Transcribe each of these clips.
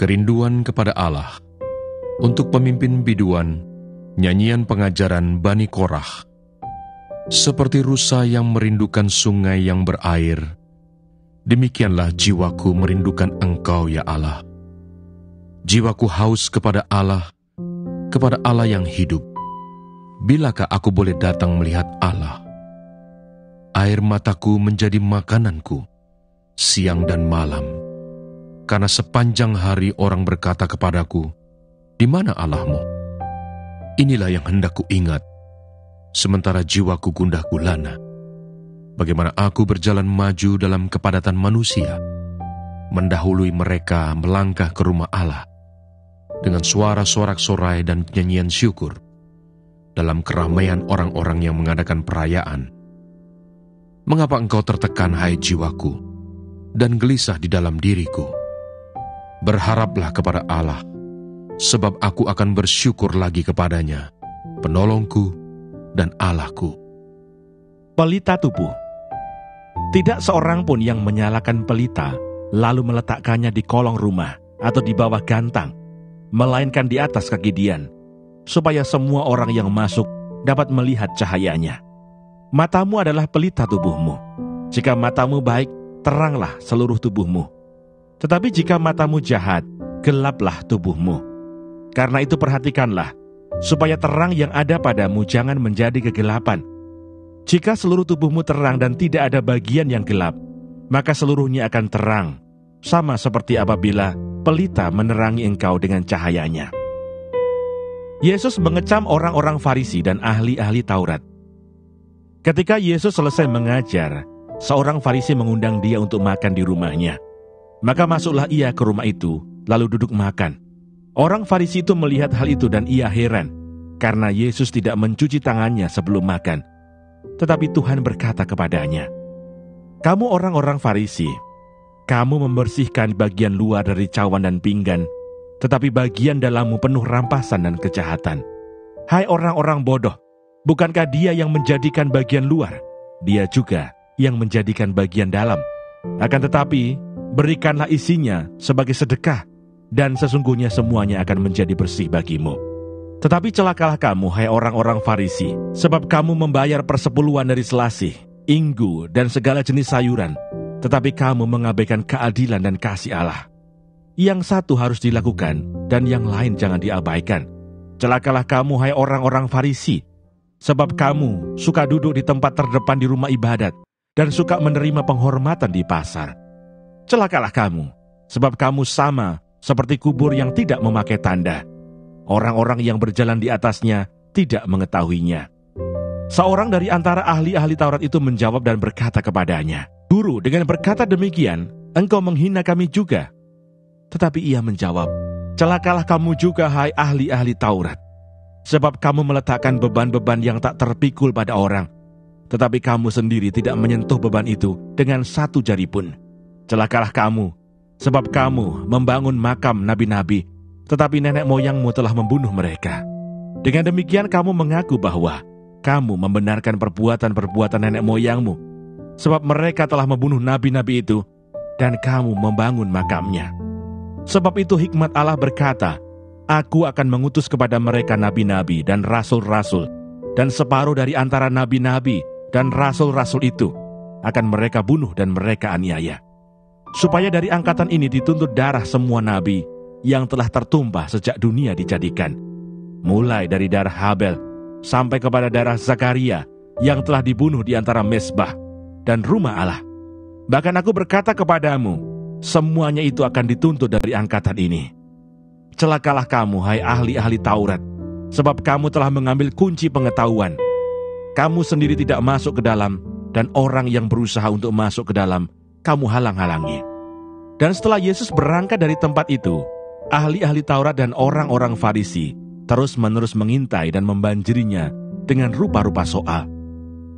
Kerinduan kepada Allah. Untuk pemimpin biduan, nyanyian pengajaran Bani Korah. Seperti rusa yang merindukan sungai yang berair, demikianlah jiwaku merindukan Engkau, ya Allah. Jiwaku haus kepada Allah yang hidup. Bilakah aku boleh datang melihat Allah? Air mataku menjadi makananku, siang dan malam. Karena sepanjang hari orang berkata kepadaku, "Di mana Allahmu?" Inilah yang hendak ku ingat, sementara jiwaku gundah gulana. Bagaimana aku berjalan maju dalam kepadatan manusia, mendahului mereka melangkah ke rumah Allah, dengan suara sorak-sorai dan nyanyian syukur, dalam keramaian orang-orang yang mengadakan perayaan. Mengapa engkau tertekan, hai jiwaku, dan gelisah di dalam diriku? Berharaplah kepada Allah, sebab aku akan bersyukur lagi kepadanya, penolongku dan Allahku. Pelita tubuh. Tidak seorang pun yang menyalakan pelita, lalu meletakkannya di kolong rumah atau di bawah gantang, melainkan di atas kaki dian, supaya semua orang yang masuk dapat melihat cahayanya. Matamu adalah pelita tubuhmu. Jika matamu baik, teranglah seluruh tubuhmu. Tetapi jika matamu jahat, gelaplah tubuhmu. Karena itu perhatikanlah, supaya terang yang ada padamu jangan menjadi kegelapan. Jika seluruh tubuhmu terang dan tidak ada bagian yang gelap, maka seluruhnya akan terang, sama seperti apabila pelita menerangi engkau dengan cahayanya. Yesus mengecam orang-orang Farisi dan ahli-ahli Taurat. Ketika Yesus selesai mengajar, seorang Farisi mengundang dia untuk makan di rumahnya. Maka masuklah ia ke rumah itu, lalu duduk makan. Orang Farisi itu melihat hal itu dan ia heran, karena Yesus tidak mencuci tangannya sebelum makan. Tetapi Tuhan berkata kepadanya, "Kamu orang-orang Farisi, kamu membersihkan bagian luar dari cawan dan pinggan, tetapi bagian dalammu penuh rampasan dan kejahatan. Hai orang-orang bodoh, bukankah dia yang menjadikan bagian luar? Dia juga yang menjadikan bagian dalam. Akan tetapi, berikanlah isinya sebagai sedekah, dan sesungguhnya semuanya akan menjadi bersih bagimu. Tetapi celakalah kamu, hai orang-orang Farisi, sebab kamu membayar persepuluhan dari selasih, inggu, dan segala jenis sayuran, tetapi kamu mengabaikan keadilan dan kasih Allah. Yang satu harus dilakukan, dan yang lain jangan diabaikan. Celakalah kamu, hai orang-orang Farisi, sebab kamu suka duduk di tempat terdepan di rumah ibadat, dan suka menerima penghormatan di pasar. Celakalah kamu, sebab kamu sama seperti kubur yang tidak memakai tanda. Orang-orang yang berjalan di atasnya tidak mengetahuinya." Seorang dari antara ahli-ahli Taurat itu menjawab dan berkata kepadanya, "Guru, dengan berkata demikian, engkau menghina kami juga." Tetapi ia menjawab, "Celakalah kamu juga, hai ahli-ahli Taurat, sebab kamu meletakkan beban-beban yang tak terpikul pada orang, tetapi kamu sendiri tidak menyentuh beban itu dengan satu jari pun. Celakalah kamu, sebab kamu membangun makam nabi-nabi, tetapi nenek moyangmu telah membunuh mereka. Dengan demikian kamu mengaku bahwa kamu membenarkan perbuatan-perbuatan nenek moyangmu, sebab mereka telah membunuh nabi-nabi itu, dan kamu membangun makamnya. Sebab itu hikmat Allah berkata, Aku akan mengutus kepada mereka nabi-nabi dan rasul-rasul, dan separuh dari antara nabi-nabi dan rasul-rasul itu akan mereka bunuh dan mereka aniaya. Supaya dari angkatan ini dituntut darah semua nabi yang telah tertumpah sejak dunia dijadikan, mulai dari darah Habel sampai kepada darah Zakaria yang telah dibunuh di antara mezbah dan rumah Allah. Bahkan aku berkata kepadamu, semuanya itu akan dituntut dari angkatan ini. Celakalah kamu, hai ahli-ahli Taurat, sebab kamu telah mengambil kunci pengetahuan. Kamu sendiri tidak masuk ke dalam, dan orang yang berusaha untuk masuk ke dalam, kamu halang-halangi." Dan setelah Yesus berangkat dari tempat itu, ahli-ahli Taurat dan orang-orang Farisi terus-menerus mengintai dan membanjirinya dengan rupa-rupa soal.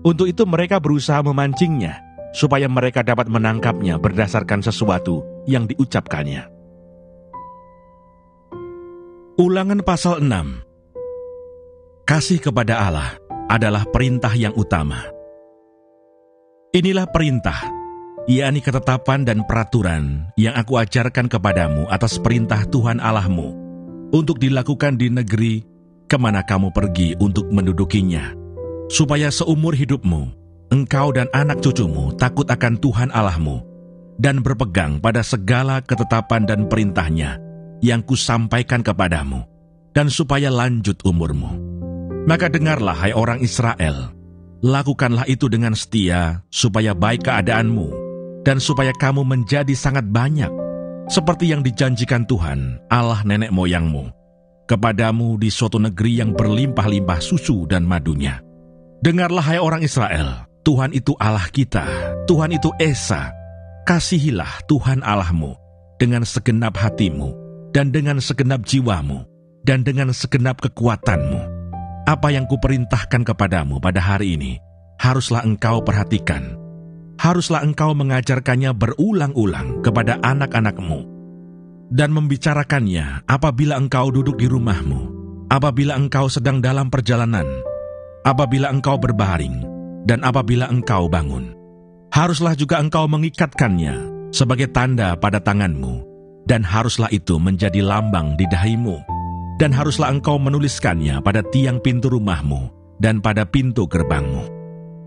Untuk itu mereka berusaha memancingnya, supaya mereka dapat menangkapnya berdasarkan sesuatu yang diucapkannya. Ulangan pasal 6. Kasih kepada Allah adalah perintah yang utama. Inilah perintah: yakni ketetapan dan peraturan yang aku ajarkan kepadamu atas perintah Tuhan Allahmu, untuk dilakukan di negeri kemana kamu pergi untuk mendudukinya, supaya seumur hidupmu, engkau dan anak cucumu takut akan Tuhan Allahmu, dan berpegang pada segala ketetapan dan perintahnya yang kusampaikan kepadamu, dan supaya lanjut umurmu. Maka dengarlah, hai orang Israel, lakukanlah itu dengan setia, supaya baik keadaanmu, dan supaya kamu menjadi sangat banyak, seperti yang dijanjikan Tuhan, Allah nenek moyangmu, kepadamu di suatu negeri yang berlimpah-limpah susu dan madunya. Dengarlah, hai orang Israel, Tuhan itu Allah kita, Tuhan itu Esa. Kasihilah Tuhan Allahmu dengan segenap hatimu, dan dengan segenap jiwamu, dan dengan segenap kekuatanmu. Apa yang kuperintahkan kepadamu pada hari ini, haruslah engkau perhatikan. Haruslah engkau mengajarkannya berulang-ulang kepada anak-anakmu, dan membicarakannya apabila engkau duduk di rumahmu, apabila engkau sedang dalam perjalanan, apabila engkau berbaring, dan apabila engkau bangun. Haruslah juga engkau mengikatkannya sebagai tanda pada tanganmu, dan haruslah itu menjadi lambang di dahimu, dan haruslah engkau menuliskannya pada tiang pintu rumahmu dan pada pintu gerbangmu.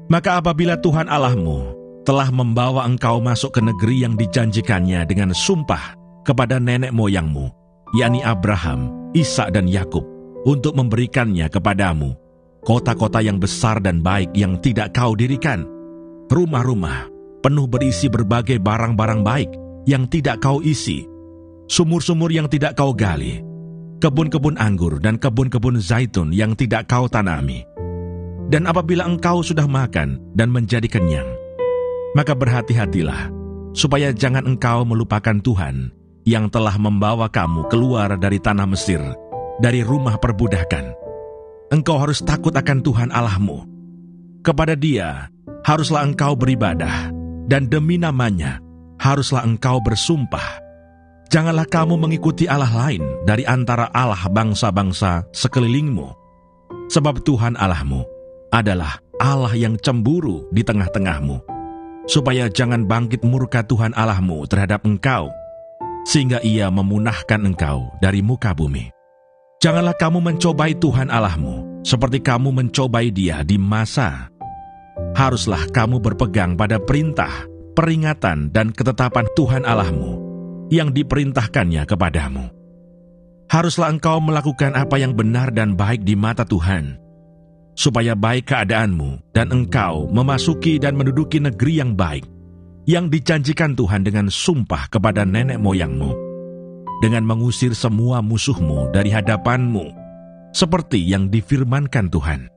Maka apabila Tuhan Allahmu telah membawa engkau masuk ke negeri yang dijanjikannya dengan sumpah kepada nenek moyangmu, yakni Abraham, Ishak dan Yakub, untuk memberikannya kepadamu, kota-kota yang besar dan baik yang tidak kau dirikan, rumah-rumah penuh berisi berbagai barang-barang baik yang tidak kau isi, sumur-sumur yang tidak kau gali, kebun-kebun anggur dan kebun-kebun zaitun yang tidak kau tanami. Dan apabila engkau sudah makan dan menjadi kenyang, maka berhati-hatilah, supaya jangan engkau melupakan Tuhan yang telah membawa kamu keluar dari tanah Mesir, dari rumah perbudakan. Engkau harus takut akan Tuhan Allahmu. Kepada Dia haruslah engkau beribadah, dan demi namanya haruslah engkau bersumpah. Janganlah kamu mengikuti Allah lain dari antara Allah bangsa-bangsa sekelilingmu, sebab Tuhan Allahmu adalah Allah yang cemburu di tengah-tengahmu, supaya jangan bangkit murka Tuhan Allahmu terhadap engkau, sehingga Ia memunahkan engkau dari muka bumi. Janganlah kamu mencobai Tuhan Allahmu seperti kamu mencobai Dia di masa. Haruslah kamu berpegang pada perintah, peringatan, dan ketetapan Tuhan Allahmu yang diperintahkannya kepadamu. Haruslah engkau melakukan apa yang benar dan baik di mata Tuhan, supaya baik keadaanmu dan engkau memasuki dan menduduki negeri yang baik, yang dijanjikan Tuhan dengan sumpah kepada nenek moyangmu, dengan mengusir semua musuhmu dari hadapanmu, seperti yang difirmankan Tuhan.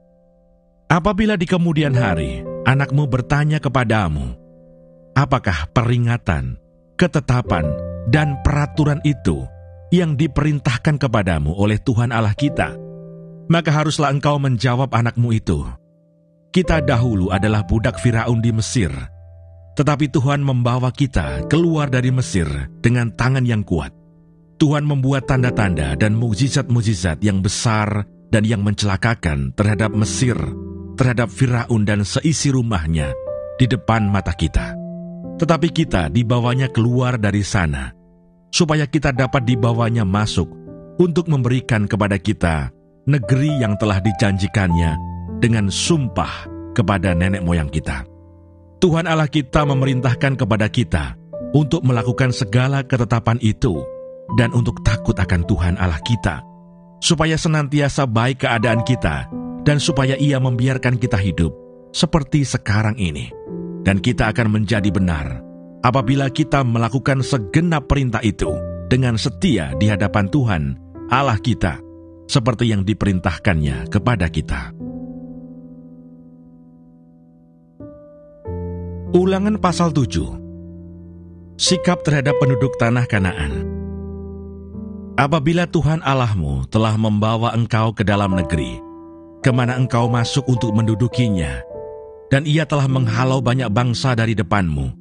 Apabila di kemudian hari anakmu bertanya kepadamu, apakah peringatan, ketetapan, dan peraturan itu yang diperintahkan kepadamu oleh Tuhan Allah kita, maka haruslah engkau menjawab anakmu itu, kita dahulu adalah budak Firaun di Mesir, tetapi Tuhan membawa kita keluar dari Mesir dengan tangan yang kuat. Tuhan membuat tanda-tanda dan mukjizat-mukjizat yang besar dan yang mencelakakan terhadap Mesir, terhadap Firaun dan seisi rumahnya di depan mata kita. Tetapi kita dibawanya keluar dari sana, supaya kita dapat dibawanya masuk untuk memberikan kepada kita negeri yang telah dijanjikannya dengan sumpah kepada nenek moyang kita. Tuhan Allah kita memerintahkan kepada kita untuk melakukan segala ketetapan itu dan untuk takut akan Tuhan Allah kita, supaya senantiasa baik keadaan kita dan supaya Ia membiarkan kita hidup seperti sekarang ini. Dan kita akan menjadi benar apabila kita melakukan segenap perintah itu dengan setia di hadapan Tuhan Allah kita, seperti yang diperintahkannya kepada kita. Ulangan pasal 7. Sikap terhadap penduduk tanah Kanaan. Apabila Tuhan Allahmu telah membawa engkau ke dalam negeri, kemana engkau masuk untuk mendudukinya, dan Ia telah menghalau banyak bangsa dari depanmu,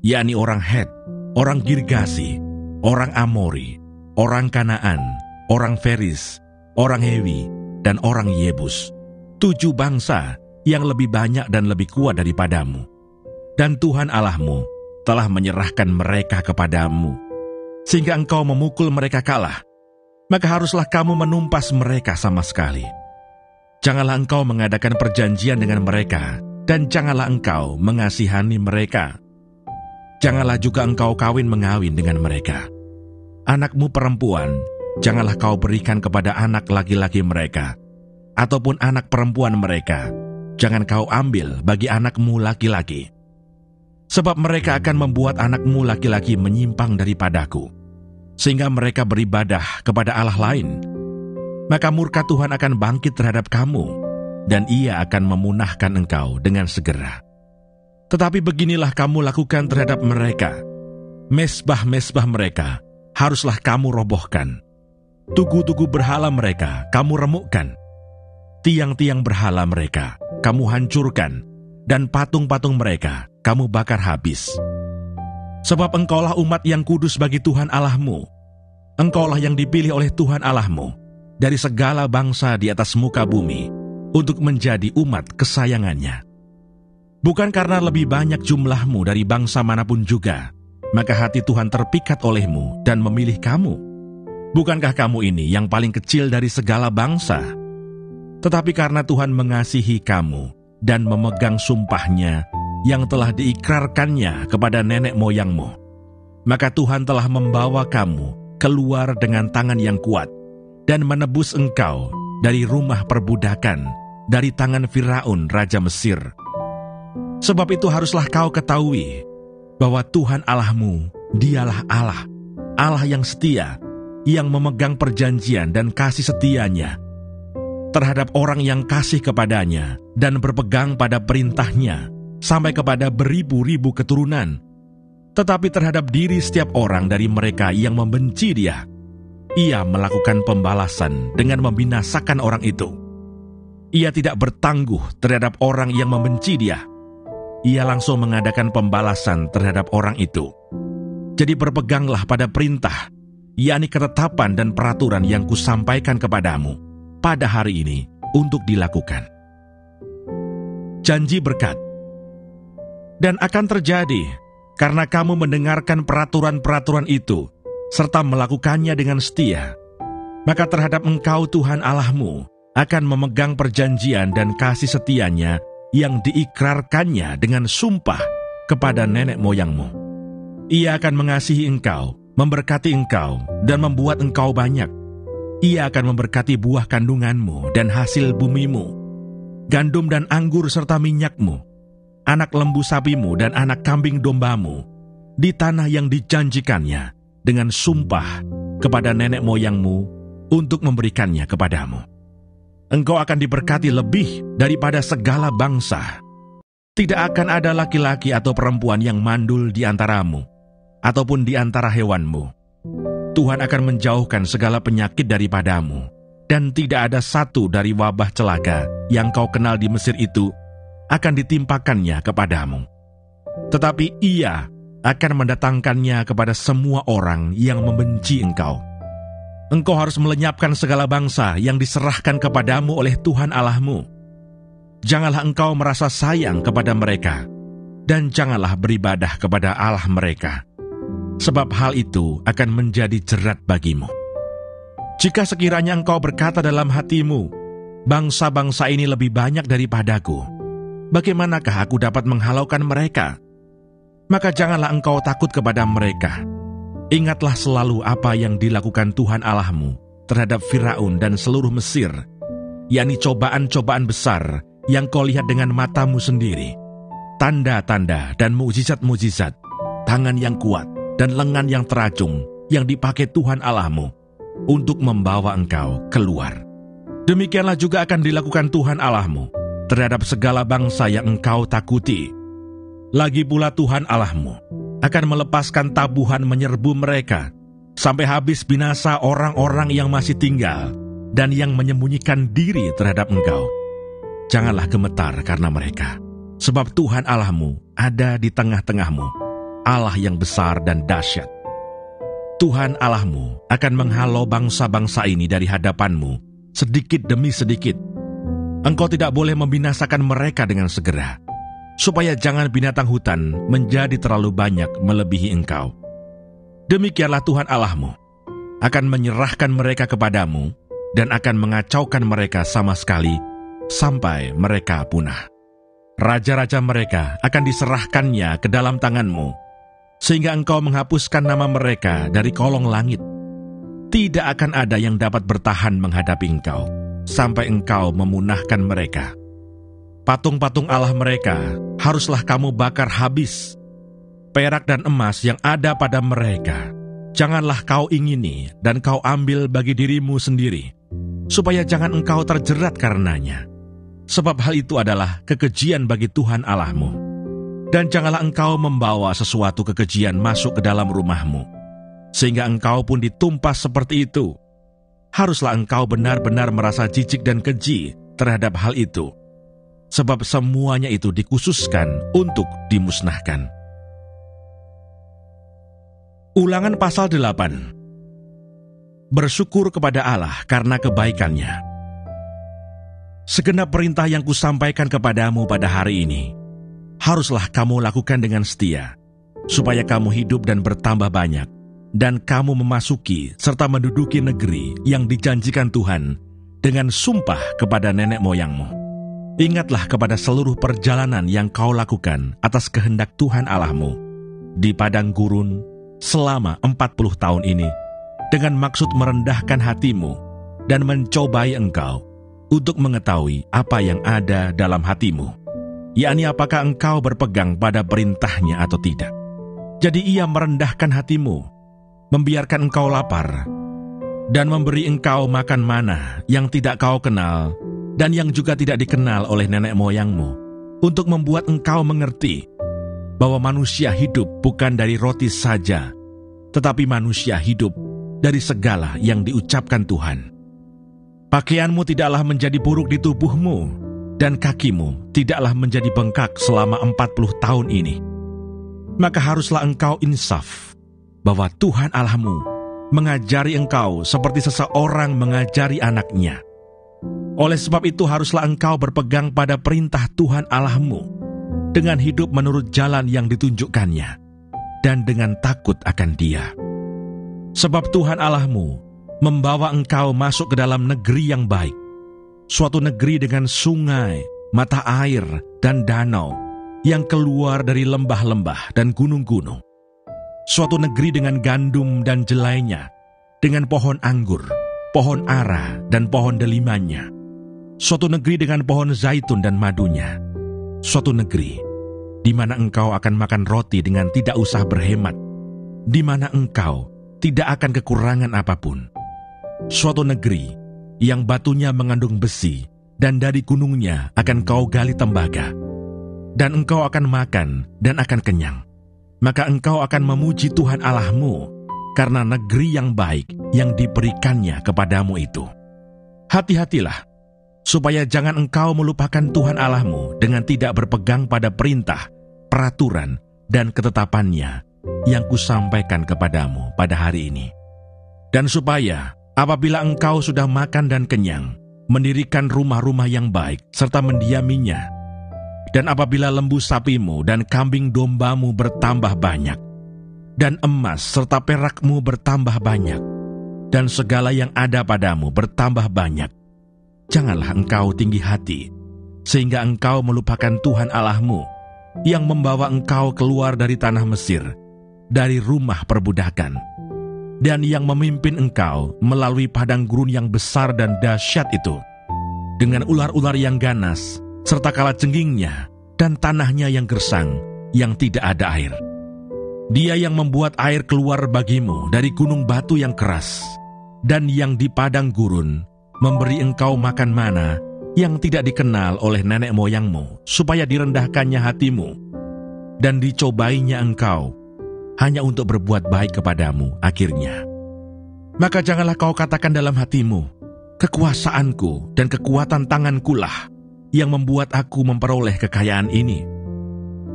yakni orang Het, orang Girgasi, orang Amori, orang Kanaan, orang Feris, orang Hewi, dan orang Yebus, 7 bangsa yang lebih banyak dan lebih kuat daripadamu. Dan Tuhan Allahmu telah menyerahkan mereka kepadamu, sehingga engkau memukul mereka kalah, maka haruslah kamu menumpas mereka sama sekali. Janganlah engkau mengadakan perjanjian dengan mereka, dan janganlah engkau mengasihani mereka. Janganlah juga engkau kawin-mengawin dengan mereka. Anakmu perempuan, janganlah kau berikan kepada anak laki-laki mereka, ataupun anak perempuan mereka, jangan kau ambil bagi anakmu laki-laki. Sebab mereka akan membuat anakmu laki-laki menyimpang daripadaku, sehingga mereka beribadah kepada Allah lain. Maka murka Tuhan akan bangkit terhadap kamu, dan Ia akan memunahkan engkau dengan segera. Tetapi beginilah kamu lakukan terhadap mereka. Mesbah-mesbah mereka haruslah kamu robohkan. Tugu-tugu berhala mereka kamu remukkan. Tiang-tiang berhala mereka kamu hancurkan, dan patung-patung mereka kamu bakar habis. Sebab engkaulah umat yang kudus bagi Tuhan Allahmu. Engkaulah yang dipilih oleh Tuhan Allahmu dari segala bangsa di atas muka bumi untuk menjadi umat kesayangannya. Bukan karena lebih banyak jumlahmu dari bangsa manapun juga, maka hati Tuhan terpikat olehmu dan memilih kamu. Bukankah kamu ini yang paling kecil dari segala bangsa? Tetapi karena Tuhan mengasihi kamu dan memegang sumpahnya yang telah diikrarkannya kepada nenek moyangmu, maka Tuhan telah membawa kamu keluar dengan tangan yang kuat dan menebus engkau dari rumah perbudakan, dari tangan Firaun Raja Mesir. Sebab itu haruslah kau ketahui bahwa Tuhan Allahmu, Dialah Allah, Allah yang setia, yang memegang perjanjian dan kasih setianya terhadap orang yang kasih kepadanya dan berpegang pada perintahnya sampai kepada beribu-ribu keturunan. Tetapi terhadap diri setiap orang dari mereka yang membenci Dia, Ia melakukan pembalasan dengan membinasakan orang itu. Ia tidak bertangguh terhadap orang yang membenci Dia. Ia langsung mengadakan pembalasan terhadap orang itu. Jadi berpeganglah pada perintah, yakni ketetapan dan peraturan yang kusampaikan kepadamu pada hari ini untuk dilakukan. Janji berkat. Dan akan terjadi, karena kamu mendengarkan peraturan-peraturan itu, serta melakukannya dengan setia, maka terhadap engkau Tuhan Allahmu akan memegang perjanjian dan kasih setianya yang diikrarkannya dengan sumpah kepada nenek moyangmu. Ia akan mengasihi engkau, memberkati engkau, dan membuat engkau banyak. Ia akan memberkati buah kandunganmu dan hasil bumimu, gandum dan anggur serta minyakmu, anak lembu sapimu dan anak kambing dombamu, di tanah yang dijanjikannya dengan sumpah kepada nenek moyangmu untuk memberikannya kepadamu. Engkau akan diberkati lebih daripada segala bangsa. Tidak akan ada laki-laki atau perempuan yang mandul di antaramu, ataupun di antara hewanmu. Tuhan akan menjauhkan segala penyakit daripadamu, dan tidak ada satu dari wabah celaka yang kau kenal di Mesir itu akan ditimpakannya kepadamu. Tetapi Ia akan mendatangkannya kepada semua orang yang membenci engkau. Engkau harus melenyapkan segala bangsa yang diserahkan kepadamu oleh Tuhan Allahmu. Janganlah engkau merasa sayang kepada mereka, dan janganlah beribadah kepada Allah mereka, sebab hal itu akan menjadi jerat bagimu. Jika sekiranya engkau berkata dalam hatimu, bangsa-bangsa ini lebih banyak daripadaku, bagaimanakah aku dapat menghalaukan mereka? Maka janganlah engkau takut kepada mereka. Ingatlah selalu apa yang dilakukan Tuhan Allahmu terhadap Firaun dan seluruh Mesir, yakni cobaan-cobaan besar yang kau lihat dengan matamu sendiri, tanda-tanda dan mukjizat-mukjizat, tangan yang kuat dan lengan yang teracung yang dipakai Tuhan Allahmu untuk membawa engkau keluar. Demikianlah juga akan dilakukan Tuhan Allahmu terhadap segala bangsa yang engkau takuti. Lagi pula Tuhan Allahmu akan melepaskan tabuhan menyerbu mereka, sampai habis binasa orang-orang yang masih tinggal dan yang menyembunyikan diri terhadap engkau. Janganlah gemetar karena mereka, sebab Tuhan Allahmu ada di tengah-tengahmu, Allah yang besar dan dahsyat. Tuhan Allahmu akan menghalau bangsa-bangsa ini dari hadapanmu, sedikit demi sedikit. Engkau tidak boleh membinasakan mereka dengan segera. supaya jangan binatang hutan menjadi terlalu banyak melebihi engkau. Demikianlah Tuhan Allahmu akan menyerahkan mereka kepadamu dan akan mengacaukan mereka sama sekali sampai mereka punah. Raja-raja mereka akan diserahkannya ke dalam tanganmu, sehingga engkau menghapuskan nama mereka dari kolong langit. Tidak akan ada yang dapat bertahan menghadapi engkau, sampai engkau memunahkan mereka. Patung-patung Allah mereka haruslah kamu bakar habis. Perak dan emas yang ada pada mereka, janganlah kau ingini dan kau ambil bagi dirimu sendiri, supaya jangan engkau terjerat karenanya. Sebab hal itu adalah kekejian bagi Tuhan Allahmu. Dan janganlah engkau membawa sesuatu kekejian masuk ke dalam rumahmu, sehingga engkau pun ditumpas seperti itu. Haruslah engkau benar-benar merasa jijik dan keji terhadap hal itu, sebab semuanya itu dikhususkan untuk dimusnahkan. Ulangan pasal 8. Bersyukur kepada Allah karena kebaikannya. Segenap perintah yang kusampaikan kepadamu pada hari ini, haruslah kamu lakukan dengan setia, supaya kamu hidup dan bertambah banyak, dan kamu memasuki serta menduduki negeri yang dijanjikan Tuhan dengan sumpah kepada nenek moyangmu. Ingatlah kepada seluruh perjalanan yang kau lakukan atas kehendak Tuhan Allahmu di padang gurun selama 40 tahun ini, dengan maksud merendahkan hatimu dan mencobai engkau untuk mengetahui apa yang ada dalam hatimu, yakni apakah engkau berpegang pada perintahnya atau tidak. Jadi ia merendahkan hatimu, membiarkan engkau lapar, dan memberi engkau makan mana yang tidak kau kenal dan yang juga tidak dikenal oleh nenek moyangmu, untuk membuat engkau mengerti bahwa manusia hidup bukan dari roti saja, tetapi manusia hidup dari segala yang diucapkan Tuhan. Pakaianmu tidaklah menjadi buruk di tubuhmu, dan kakimu tidaklah menjadi bengkak selama 40 tahun ini. Maka haruslah engkau insaf, bahwa Tuhan Allahmu mengajari engkau seperti seseorang mengajari anaknya. Oleh sebab itu haruslah engkau berpegang pada perintah Tuhan Allahmu, dengan hidup menurut jalan yang ditunjukkannya, dan dengan takut akan Dia. Sebab Tuhan Allahmu membawa engkau masuk ke dalam negeri yang baik, suatu negeri dengan sungai, mata air, dan danau, yang keluar dari lembah-lembah dan gunung-gunung. Suatu negeri dengan gandum dan jelainya, dengan pohon anggur, pohon ara, dan pohon delimanya. Suatu negeri dengan pohon zaitun dan madunya. Suatu negeri di mana engkau akan makan roti dengan tidak usah berhemat, di mana engkau tidak akan kekurangan apapun. Suatu negeri yang batunya mengandung besi, dan dari gunungnya akan kau gali tembaga. Dan engkau akan makan dan akan kenyang. Maka engkau akan memuji Tuhan Allahmu karena negeri yang baik yang diberikannya kepadamu itu. Hati-hatilah, supaya jangan engkau melupakan Tuhan Allahmu dengan tidak berpegang pada perintah, peraturan, dan ketetapannya yang kusampaikan kepadamu pada hari ini. Dan supaya apabila engkau sudah makan dan kenyang, mendirikan rumah-rumah yang baik serta mendiaminya, dan apabila lembu sapimu dan kambing dombamu bertambah banyak, dan emas serta perakmu bertambah banyak, dan segala yang ada padamu bertambah banyak, janganlah engkau tinggi hati, sehingga engkau melupakan Tuhan Allahmu, yang membawa engkau keluar dari tanah Mesir, dari rumah perbudakan, dan yang memimpin engkau melalui padang gurun yang besar dan dahsyat itu, dengan ular-ular yang ganas, serta kalajenggingnya, dan tanahnya yang gersang, yang tidak ada air. Dia yang membuat air keluar bagimu dari gunung batu yang keras, dan yang di padang gurun memberi engkau makan mana yang tidak dikenal oleh nenek moyangmu, supaya direndahkannya hatimu, dan dicobainya engkau, hanya untuk berbuat baik kepadamu akhirnya. Maka janganlah kau katakan dalam hatimu, kekuasaanku dan kekuatan tangankulah yang membuat aku memperoleh kekayaan ini.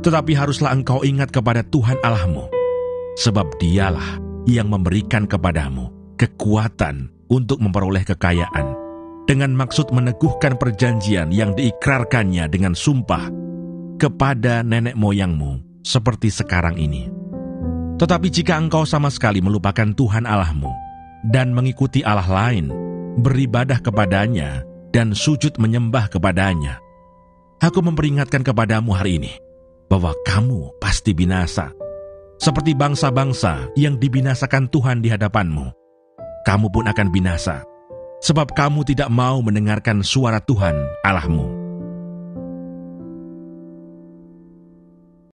Tetapi haruslah engkau ingat kepada Tuhan Allahmu, sebab Dialah yang memberikan kepadamu kekuatan untuk memperoleh kekayaan, dengan maksud meneguhkan perjanjian yang diikrarkannya dengan sumpah kepada nenek moyangmu seperti sekarang ini. Tetapi jika engkau sama sekali melupakan Tuhan Allahmu dan mengikuti Allah lain, beribadah kepadanya dan sujud menyembah kepadanya, aku memperingatkan kepadamu hari ini bahwa kamu pasti binasa. Seperti bangsa-bangsa yang dibinasakan Tuhan di hadapanmu, kamu pun akan binasa, sebab kamu tidak mau mendengarkan suara Tuhan Allahmu.